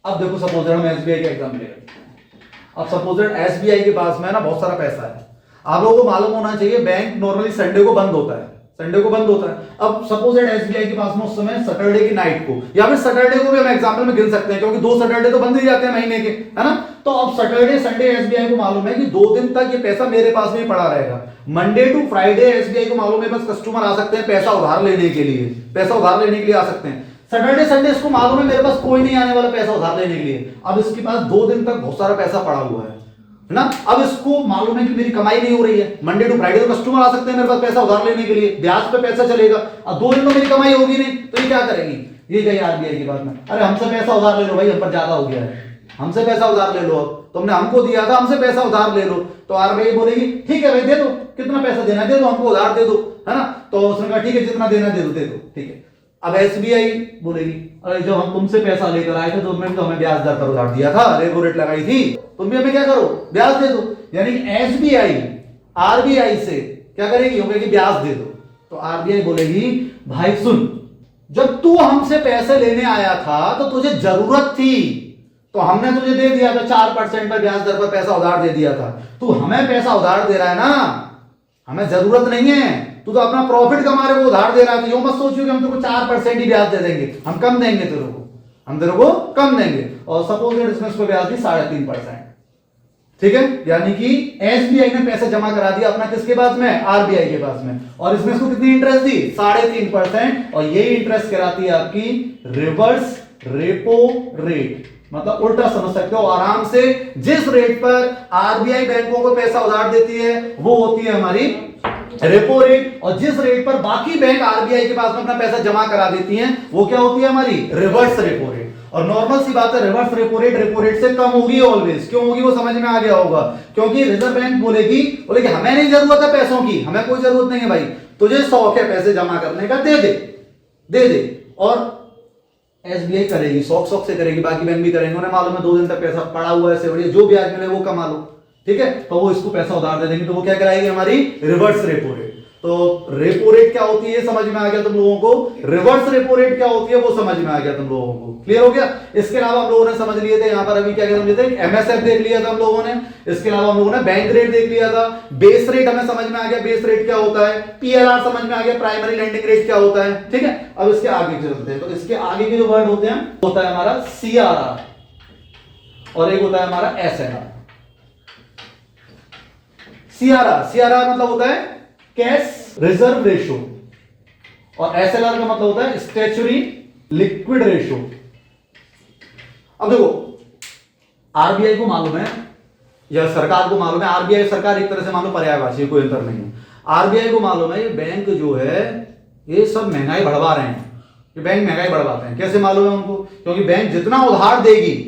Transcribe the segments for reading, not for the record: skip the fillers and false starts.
अब देखो सपोज हम एसबीआई का एग्जाम ले रहे हैं। अब सपोज एसबीआई के पास में ना बहुत सारा पैसा है। आप लोगों को मालूम होना चाहिए बैंक नॉर्मली संडे को बंद होता है, संडे को बंद होता है। अब सपोज एसबीआई के पास में उस समय सैटरडे की नाइट को या फिर सैटरडे को भी हम एग्जाम्पल में गिन सकते हैं, क्योंकि 2 सैटरडे तो बंद ही जाते हैं महीने के, है ना। तो अब सैटरडे संडे एसबीआई को मालूम है कि 2 दिन तक ये पैसा मेरे पास में ही पड़ा रहेगा। मंडे टू फ्राइडे एसबीआई को मालूम है बस कस्टमर आ सकते हैं पैसा उधार लेने के लिए, पैसा उधार लेने के लिए आ सकते हैं। सैटरडे संडे इसको मालूम है मेरे पास कोई नहीं आने वाला पैसा उधार लेने के लिए। अब इसके पास 2 दिन तक बहुत सारा पैसा पड़ा हुआ है ना। अब इसको मालूम है कि मेरी कमाई नहीं हो रही है, मंडे टू फ्राइडे तो कस्टमर आ सकते हैं मेरे पास पैसा उधार लेने के लिए, ब्याज पे पैसा चलेगा। अब 2 दिन तो मेरी कमाई होगी नहीं, तो ये क्या करेगी, ये गई आरबीआई की बात में, अरे हमसे पैसा उधार ले लो भाई, हम पर ज्यादा हो गया है, हमसे पैसा उधार ले लो, अब तुमने हमको दिया था, हमसे पैसा उधार ले लो। तो आरबीआई बोलेगी ठीक है भाई दे दो, कितना पैसा देना दे दो, हमको उधार दे दो, है ना। तो उसने कहा ठीक है जितना देना दे दो, ठीक है। अब एसबीआई बोलेगी अरे जब हम तुमसे पैसा लेकर आए थे तो तुमने तो हमें ब्याज दर पर उधार दिया था, रेपो रेट लगाई थी, तुम भी हमें क्या करो, ब्याज दे दो। यानी एसबीआई आरबीआई से क्या करेगी, वो कहेगी ब्याज दे दो। तो आरबीआई बोलेगी भाई सुन, जब तू हमसे पैसे लेने आया था तो तुझे जरूरत थी, तो हमने तुझे दे दिया था 4% पर ब्याज दर पर पैसा उधार दे दिया था। तू हमें पैसा उधार दे रहा है ना, हमें जरूरत नहीं है, तू तो अपना प्रॉफिट कमा रहे को उधार दे रहा है। तो यूं मत सोचियो कि हम तेरे को 4% ही ब्याज दे देंगे, हम कम देंगे तेरे को, हम तेरे को कम देंगे। और सपोज इसमें उसको ब्याज दी 3.5%, ठीक है। यानी कि एसबीआई ने पैसा जमा करा दिया अपना किसके पास में, आरबीआई के पास में, और इसमें इसको कितनी इंटरेस्ट दी, 3.5%। और ये इंटरेस्ट कराती है आपकी रिवर्स रेपो रेट, मतलब उल्टा समझ सकते हो आराम से। जिस रेट पर आरबीआई बैंकों को पैसा उधार देती है वो होती है हमारी रेपो रेट, और जिस रेट पर बाकी बैंक आरबीआई के पास में अपना पैसा जमा करा देती हैं वो क्या होती है हमारी रिवर्स रेपो रेट। और नॉर्मल सी बात है रिवर्स रेपो रेट से कम होगी ऑलवेज। क्यों होगी वो समझ में आ गया होगा, क्योंकि रिजर्व बैंक बोलेगी हमें नहीं जरूरत है पैसों की, हमें कोई जरूरत नहीं है भाई, तुझे शौक है पैसे जमा करने का, दे दे। और एसबीआई करेगी शौक से करेगी, बाकी बैंक भी करेंगे, उन्हें मालूम है 2 दिन तक पैसा पड़ा हुआ है, ऐसे बढ़िया जो ब्याज मिले वो कमा लो, ठीक है। तो वो इसको पैसा उधार दे देंगे, तो वो क्या कराएगी हमारी रिवर्स रेपो रेट। तो रेपो रेट क्या होती है समझ में आ गया तुम लोगों को, रिवर्स रेपो रेट क्या होती है वो समझ में आ गया तुम लोगों को, क्लियर हो गया। इसके अलावा हम लोगों ने समझ लिए थे यहाँ पर अभी क्या समझे थे, एमएसएफ देख लिया था हम लोगों ने, इसके अलावा हम लोगों ने बैंक रेट देख लिया था, बेस रेट हमें समझ में आ गया, बेस रेट क्या होता है, पीएलआर समझ में आ गया, प्राइमरी लेंडिंग रेट क्या होता है, ठीक है। अब इसके आगे चलते हैं, तो इसके आगे के जो वर्ड होते हैं होता है हमारा सीआरआर और एक होता है हमारा एसएलआर। सीआरआर मतलब होता है कैश रिजर्व रेशो, और एसएलआर का मतलब होता है स्टैच्यूटरी लिक्विड रेशो। अब देखो आरबीआई को मालूम है या सरकार को मालूम है, आरबीआई सरकार एक तरह से मालूम पर्यायवाची, कोई अंतर नहीं है। आरबीआई को मालूम है ये बैंक जो है ये सब महंगाई बढ़वा रहे हैं, ये बैंक महंगाई बढ़वाते हैं। कैसे मालूम है उनको, क्योंकि बैंक जितना उधार देगी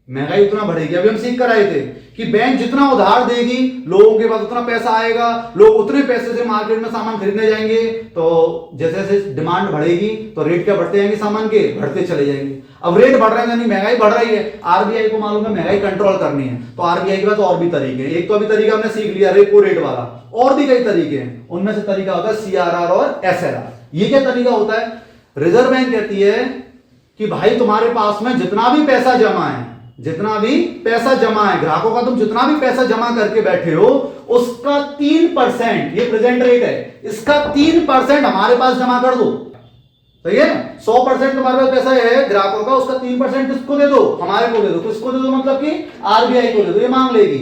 महंगाई उतना बढ़ेगी। अभी हम सीख कर आए थे कि बैंक जितना उधार देगी लोगों के पास उतना पैसा आएगा, लोग उतने पैसे से मार्केट में सामान खरीदने जाएंगे, तो जैसे जैसे डिमांड बढ़ेगी तो रेट क्या बढ़ते जाएंगे, सामान के बढ़ते चले जाएंगे। अब रेट बढ़ रहे हैं यानी महंगाई बढ़ रही है, आरबीआई को मालूम है महंगाई कंट्रोल करनी है, तो आरबीआई के पास और भी तरीके हैं। एक तो अभी तरीका हमने सीख लिया रेपो रेट वाला, और भी कई तरीके हैं, उनमें से तरीका होता है सीआरआर और एसएलआर। ये क्या तरीका होता है, रिजर्व बैंक कहती है कि भाई तुम्हारे पास में जितना भी पैसा जमा है, जितना भी पैसा जमा है ग्राहकों का, तुम जितना भी पैसा जमा करके बैठे हो उसका 3%, ये प्रेजेंट रेट है, इसका 3% हमारे पास जमा कर दो। सही है, 100% तुम्हारे पास पैसा है ग्राहकों का, उसका 3% किसको दे दो, हमारे को दे दो। किसको दे दो मतलब कि आरबीआई को दे दो, ये मांग लेगी,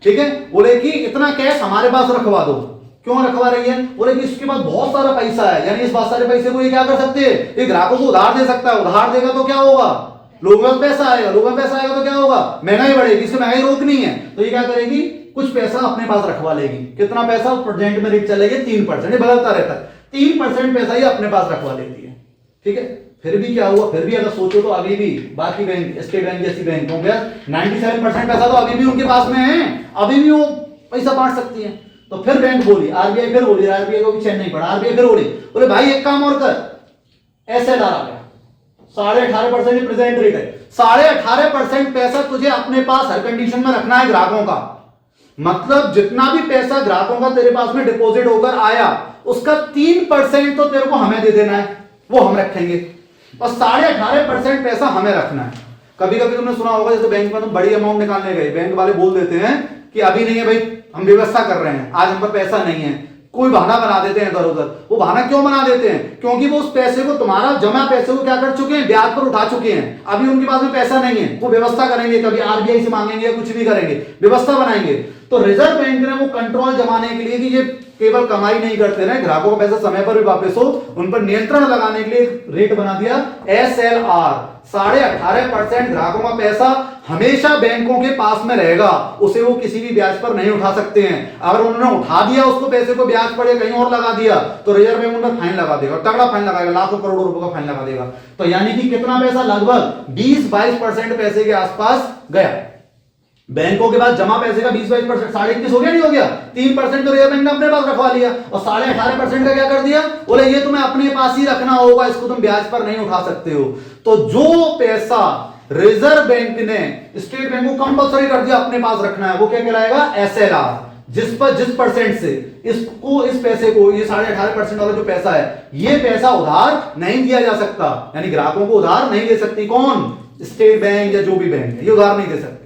ठीक है। बोले कि इतना कैश हमारे पास रखवा दो। क्यों रखवा रही है, बोले कि इसके पास बहुत सारा पैसा है, यानी इस बहुत सारे पैसे को ये क्या कर सकते हैं, ये ग्राहकों को उधार दे सकता है। उधार देगा तो क्या होगा, लोगों में पैसा आएगा, लोगों में पैसा आएगा तो क्या होगा, महंगाई बढ़ेगी, इसको महंगाई रोकनी है, तो ये क्या करेगी, कुछ पैसा अपने पास रखवा लेगी। कितना पैसा, प्रेजेंट में रेट चलेगी 3%, ये बदलता रहता है, 3% पैसा ही अपने पास रखवा लेती है, ठीक है। फिर भी क्या हुआ, फिर भी अगर सोचो तो अभी भी बाकी बैंक, स्टेट बैंक जैसी बैंकों के 97% पैसा तो अभी भी उनके पास में है, अभी भी वो पैसा बांट सकती है। तो फिर बैंक बोली, आरबीआई फिर बोली, आरबीआई को भी चैन नहीं पड़ा, आरबीआई फिर बोले भाई एक काम और कर, एसएलआर आ गया 18.5% प्रेजेंट रेट है, 18.5% पैसा तुझे अपने पास हर कंडीशन में रखना है ग्राहकों का। मतलब जितना भी पैसा ग्राहकों का तेरे पास में डिपॉजिट होकर आया उसका 3% तो तेरे को हमें दे देना है, वो हम रखेंगे, और 18.5% पैसा हमें रखना है। कभी कभी तुमने सुना होगा, जैसे बैंक में तुम बड़ी अमाउंट निकालने गए, बैंक वाले बोल देते हैं कि अभी नहीं है भाई, हम व्यवस्था कर रहे हैं, आज हम पर पैसा नहीं है, कोई बहाना बना देते हैं इधर उधर। वो बहाना क्यों बना देते हैं? क्योंकि वो उस पैसे को, तुम्हारा जमा पैसे को क्या कर चुके हैं, ब्याज पर उठा चुके हैं। अभी उनके पास में पैसा नहीं है, वो व्यवस्था करेंगे, कभी आरबीआई से मांगेंगे, कुछ भी करेंगे, व्यवस्था बनाएंगे। तो रिजर्व बैंक ने वो कंट्रोल जमाने के लिए कि ये केवल कमाई नहीं करते रहे, ग्राहकों का पैसा समय पर भी वापस हो, उन पर नियंत्रण लगाने के लिए रेट बना दिया SLR। 18.5% ग्राहकों का पैसा हमेशा बैंकों के पास में रहेगा, उसे वो किसी भी ब्याज पर नहीं उठा सकते हैं। अगर उन्होंने उठा दिया उसको पैसे को ब्याज पर या कहीं और लगा दिया तो रिजर्व बैंक उन पर फाइन लगा देगा, तगड़ा फाइन लगाएगा, लाखों करोड़ों रुपए का फाइन लगा देगा। तो यानी कि कितना पैसा, लगभग 20-22% पैसे के आसपास गया। बैंकों के पास जमा पैसे का 20-22%, 21.5 हो गया, नहीं हो गया? 3% तो रिजर्व बैंक ने अपने पास रखवा लिया, और 18.5% का क्या कर दिया, बोले ये तुम्हें अपने पास ही रखना होगा, इसको तुम ब्याज पर नहीं उठा सकते हो। तो जो पैसा रिजर्व बैंक ने स्टेट बैंक को कंपल्सरी कर दिया अपने पास रखना है, वो क्या कहलाएगा, SLR। जिस परसेंट से इस पैसे को, ये 18.5% वाला जो पैसा है, ये पैसा उधार नहीं दिया जा सकता, यानी ग्राहकों को उधार नहीं दे सकती कौन, स्टेट बैंक या जो भी बैंक है, ये उधार नहीं दे सकती।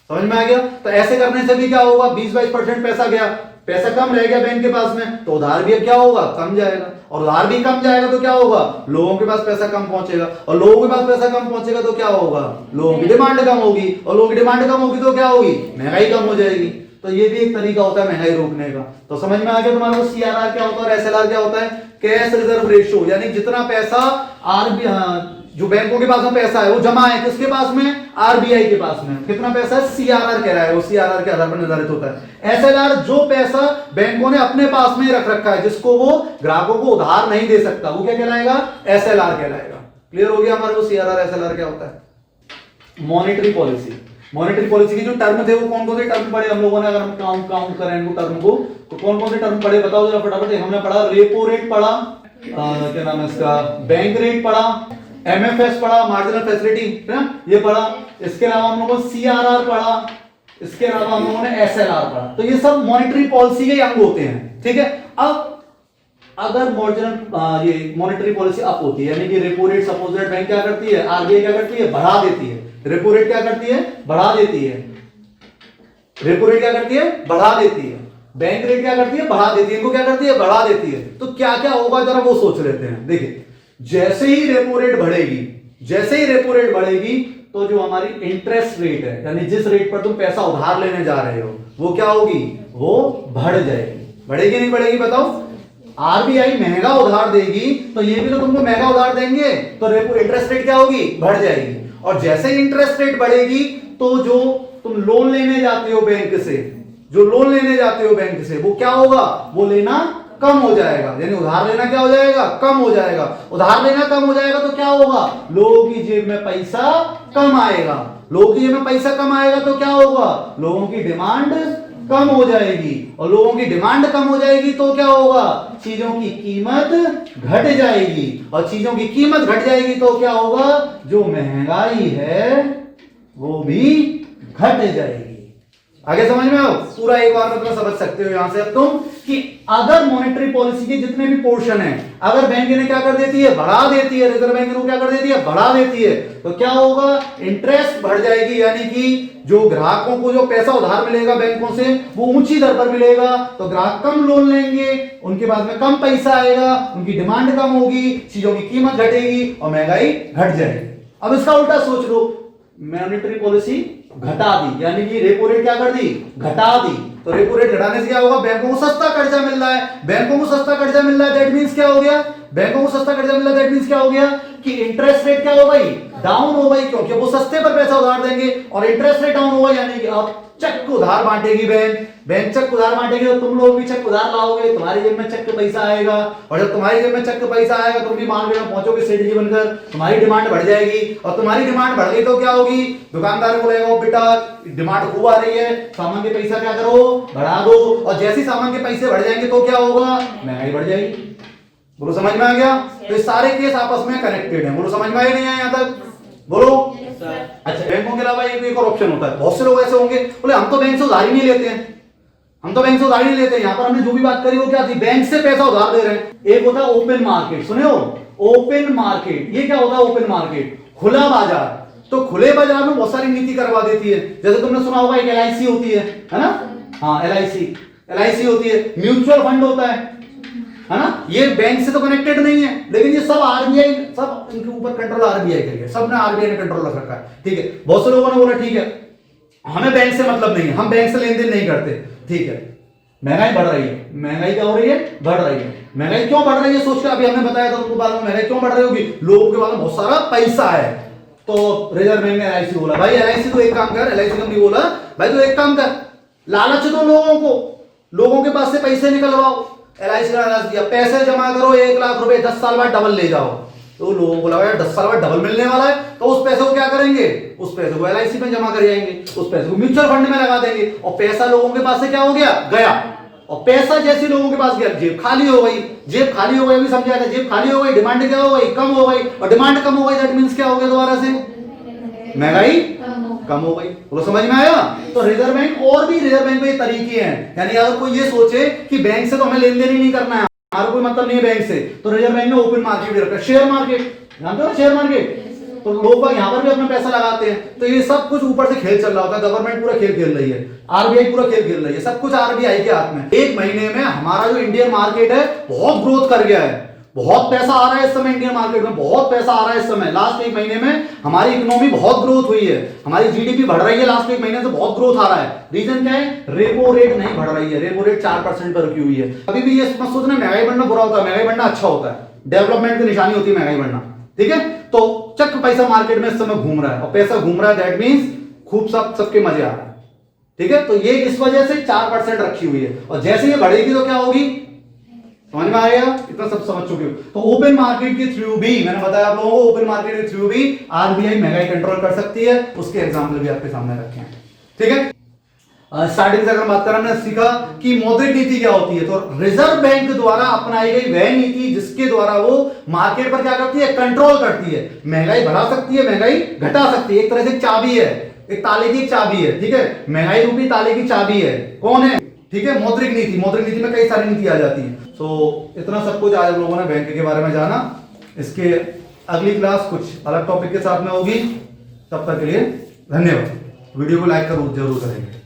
समझ में आ गया? तो ऐसे करने से भी क्या होगा, 20-22% पैसा गया, पैसा कम रह गया बैंक के पास में, तो उधार भी क्या होगा, कम जाएगा। और उधार भी कम जाएगा तो क्या होगा, लोगों के पास पैसा कम पहुंचेगा, और लोगों के पास पैसा कम पहुंचेगा तो क्या होगा, लोगों की डिमांड कम होगी, और लोगों की डिमांड कम होगी तो क्या होगी, महंगाई कम हो जाएगी। तो ये भी एक तरीका होता है महंगाई रोकने का। तो समझ में आ गया तुम्हारे को CRR क्या होता है और SLR क्या होता है? कैश रिजर्व रेशियो, यानी जितना पैसा जो बैंकों के पास में पैसा है वो जमा है किसके पास में, आरबीआई के पास में, कितना पैसा है, CRR कह रहा है, वो CRR के आधार पर निर्धारित होता है। SLR जो पैसा बैंकों ने अपने पास में रख रखा है, जिसको वो ग्राहकों को उधार नहीं दे सकता, वो क्या कहलाएगा, SLR कहलाएगा। क्लियर हो गया हमारे को CRR SLR क्या होता है? मॉनेटरी पॉलिसी, मॉनेटरी पॉलिसी की जो टर्म थे वो कौन कौन से टर्म पढ़े हम लोगों ने, अगर हम काउंट करें इनको टर्म को, तो कौन कौन से टर्म पढ़े बताओ जरा फटाफट। हमने पढ़ा रेपो रेट पढ़ा, क्या नाम है इसका, बैंक रेट पढ़ा, MFS पढ़ा, मार्जिनल फैसिलिटी है ना, ये पढ़ा। इसके अलावा हम लोगों ने CRR पढ़ा, इसके अलावा हम लोगों ने SLR पढ़ा। तो ये सब मॉनेटरी पॉलिसी के अंग होते हैं, ठीक है। अब अगर मार्जिनल ये मॉनेटरी पॉलिसी अप होती है, यानी कि repo rate suppose that bank क्या करती है, आरबीआई क्या करती है, बढ़ा देती है। रेपो रेट क्या करती है, बढ़ा देती है। रेपो रेट क्या करती है, बढ़ा देती है। बैंक रेट क्या करती है, बढ़ा देती है। इनको क्या करती है, बढ़ा देती है। तो क्या क्या होगा जरा वो सोच लेते हैं। देखिए, जैसे ही रेपो रेट बढ़ेगी, जैसे ही रेपो रेट बढ़ेगी, तो जो हमारी इंटरेस्ट रेट है, यानी जिस रेट पर तुम पैसा उधार लेने जा रहे हो, वो क्या होगी, वो बढ़ जाएगी। बढ़ेगी नहीं बढ़ेगी बताओ? आरबीआई महंगा उधार देगी तो ये भी तो तुमको महंगा उधार देंगे, तो रेपो इंटरेस्ट रेट क्या होगी, बढ़ जाएगी। और जैसे ही इंटरेस्ट रेट बढ़ेगी तो जो तुम लोन लेने जाते हो बैंक से, जो लोन लेने जाते हो बैंक से, वो क्या होगा, वो लेना कम हो जाएगा। यानी उधार लेना क्या हो जाएगा, कम हो जाएगा। उधार लेना कम हो जाएगा तो क्या होगा, लोगों की जेब में पैसा कम आएगा। लोगों की जेब में पैसा कम आएगा तो क्या होगा, लोगों की डिमांड कम हो जाएगी। और लोगों की डिमांड कम हो जाएगी तो क्या होगा, चीजों की कीमत घट जाएगी। और चीजों की कीमत घट जाएगी तो क्या होगा, जो महंगाई है वो भी घट जाएगी। आगे समझ में आओ? पूरा एक बार मतलब समझ सकते हो यहां से अब तुम कि अगर मॉनेटरी पॉलिसी के जितने भी पोर्शन है, अगर बैंक ने क्या कर देती है, बढ़ा देती है, रिजर्व बैंक ने क्या कर देती है, बढ़ा देती है, तो क्या होगा, इंटरेस्ट बढ़ जाएगी। यानी कि जो ग्राहकों को जो पैसा उधार मिलेगा बैंकों से, वो ऊंची दर पर मिलेगा, तो ग्राहक कम लोन लेंगे, उनके पास में कम पैसा आएगा, उनकी डिमांड कम होगी, चीजों की कीमत घटेगी और महंगाई घट जाएगी। अब इसका उल्टा सोच लो, मॉनेटरी पॉलिसी घटा दी, यानी कि रेपो रेट क्या कर दी, घटा दी। तो रेपो रेट घटाने से क्या होगा, बैंकों को सस्ता कर्जा मिल रहा है। बैंकों को सस्ता कर्जा मिल रहा है, दैट मींस क्या हो गया, बैंकों को सस्ता कर्जा मिल रहा है, दैट मींस क्या हो गया कि इंटरेस्ट रेट क्या हो गई, डाउन हो गई, क्योंकि वो सस्ते पर पैसा उधार देंगे और इंटरेस्ट रेट डाउन होगा। यानी कि अब चेक उधार बांटेगी बैंक चेक उधार बांटेगी, तो तुम लोग भी चेक उधार लाओगे, तुम्हारी जेब में चेक का पैसा आएगा। और जब तुम्हारी जेब में चेक का पैसा आएगा, तुम भी मार्केट में पहुंचोगे सेठ जी बनकर, तुम्हारी डिमांड बढ़ जाएगी। और तुम्हारी डिमांड बढ़ गई तो क्या होगी, दुकानदार बोलेगा बेटा डिमांड खूब आ रही है, सामान के पैसा क्या करो, बढ़ा दो। और जैसे सामान के पैसे बढ़ जाएंगे तो क्या होगा, महंगाई बढ़ जाएगी। बोलो समझ में आ गया? तो ये सारे केस आपस में कनेक्टेड हैं। बोलो समझ में आया नहीं आया यहां तक? बोलो। अच्छा, बैंकों के अलावा एक और ऑप्शन होता है। बहुत से लोग ऐसे होंगे बोले हम तो बैंक से उधार ही नहीं लेते हैं, हम तो बैंक से उधार ही नहीं लेते हैं। यहाँ पर हमने जो भी बात करी वो क्या थी, बैंक से पैसा उधार दे रहे हैं। एक होता है ओपन मार्केट, सुने हो, ओपन मार्केट। ये क्या होता है ओपन मार्केट, खुला बाजार। तो खुले बाजार में बहुत सारी नीति करवा देती है। जैसे तुमने सुना होगा एक LIC होती है ना? हाँ, LIC होती है, म्यूचुअल फंड होता है ना? ये बैंक से तो कनेक्टेड नहीं है, लेकिन ये सब RBI, सब इनके ऊपर कंट्रोल RBI करेगा, सब ने RBI ने कंट्रोल रख रखा है। ठीक है, बहुत से लोगों ने बोला ठीक है हमें बैंक से मतलब नहीं है, हम बैंक से लेन देन नहीं करते। ठीक है, महंगाई बढ़ रही है, महंगाई क्या हो रही है? बढ़ रही है। महंगाई क्यों बढ़ रही है सोच के अभी हमने बताया था तुमको बाद में, महंगाई क्यों बढ़ रही होगी? लोगों के पास बहुत सारा पैसा है, तो रिजर्व बैंक ने LIC बोला भाई LIC तो एक काम कर, LIC कंपनी बोला भाई तो एक काम कर, लालच दो लोगों को, लोगों के पास से पैसे निकलवाओ। LIC ने लालच दिया, पैसे जमा करो 1 लाख रुपए, 10 साल बाद डबल ले जाओ। तो लोगों को लगा 10 साल बाद डबल मिलने वाला है, तो उस पैसे को क्या करेंगे? उस पैसे को LIC में जमा कर जाएंगे, उस पैसे को म्यूचुअल फंड में लगा देंगे, और पैसा लोगों के पास से क्या हो गया? गया। और पैसा जैसे लोगों के पास गया, जेब खाली हो गई। जेब खाली हो गई अभी समझा था, जेब खाली हो गई, डिमांड क्या हो गई? कम हो गई। और डिमांड कम हो गई, दैट मींस क्या हो गया? दोबारा से महंगाई कम हो गई। बोलो समझ में आया? तो रिजर्व बैंक, और भी रिजर्व बैंक में तरीके हैं, यानी अगर कोई ये सोचे कि बैंक से तो हमें लेन देन ही नहीं करना है, हमारा कोई मतलब नहीं है बैंक से, तो रिजर्व बैंक ने ओपन मार्केट भी रखा है। शेयर मार्केट जानते हो ना? शेयर मार्केट, तो लोग यहाँ पर भी अपना पैसा लगाते हैं। तो ये सब कुछ ऊपर से खेल चल रहा होता है, गवर्नमेंट पूरा खेल खेल रही है, RBI पूरा खेल खेल रही है, सब कुछ RBI के हाथ में। 1 महीने में हमारा जो इंडियन मार्केट है बहुत ग्रोथ कर गया है, बहुत पैसा आ रहा है इस समय इंडियन मार्केट में, बहुत पैसा आ रहा है इस समय। लास्ट 1 महीने में हमारी इकोनॉमी बहुत ग्रोथ हुई है, हमारी GDP बढ़ रही है, लास्ट 1 महीने से बहुत ग्रोथ आ रहा है। रीजन क्या है? रेपो रेट नहीं बढ़ रही है, रेपो रेट 4% पर रुकी हुई है। अभी भी ये मत सोचना महंगाई बढ़ना बुरा होता है, महंगाई बढ़ना अच्छा होता है, डेवलपमेंट की निशानी होती है महंगाई बढ़ना। ठीक है, तो चक पैसा मार्केट में इस समय घूम रहा है, और पैसा घूम रहा है दैट मींस खूब सबके मजे आ रहा है। ठीक है, तो ये इस वजह से 4% रखी हुई है, और जैसे ये बढ़ेगी तो क्या होगी? समझ में आएगा? इतना सब समझ चुके हो। तो ओपन मार्केट के थ्रू भी, मैंने बताया आप लोगों को, ओपन मार्केट के थ्रू भी RBI महंगाई कंट्रोल कर सकती है, उसके एग्जाम्पल भी आपके सामने रखे हैं। ठीक है, स्टार्टिंग से अगर बात करें, हमने सीखा कि मौद्रिक नीति क्या होती है। तो रिजर्व बैंक द्वारा अपनाई गई वह नीति जिसके द्वारा वो मार्केट पर क्या करती है? कंट्रोल करती है, महंगाई बढ़ा सकती है, महंगाई घटा सकती है। एक तरह से चाबी है, एक ताले की चाबी है। ठीक है, महंगाई रूपी ताले की चाबी है, कौन है? ठीक है, मौद्रिक नीति। मौद्रिक नीति में कई सारी नीति आ जाती है। तो इतना सब कुछ आज लोगों ने बैंक के बारे में जाना। इसके अगली क्लास कुछ अलग टॉपिक के साथ में होगी, तब तक के लिए धन्यवाद। वीडियो को लाइक जरूर करेंगे।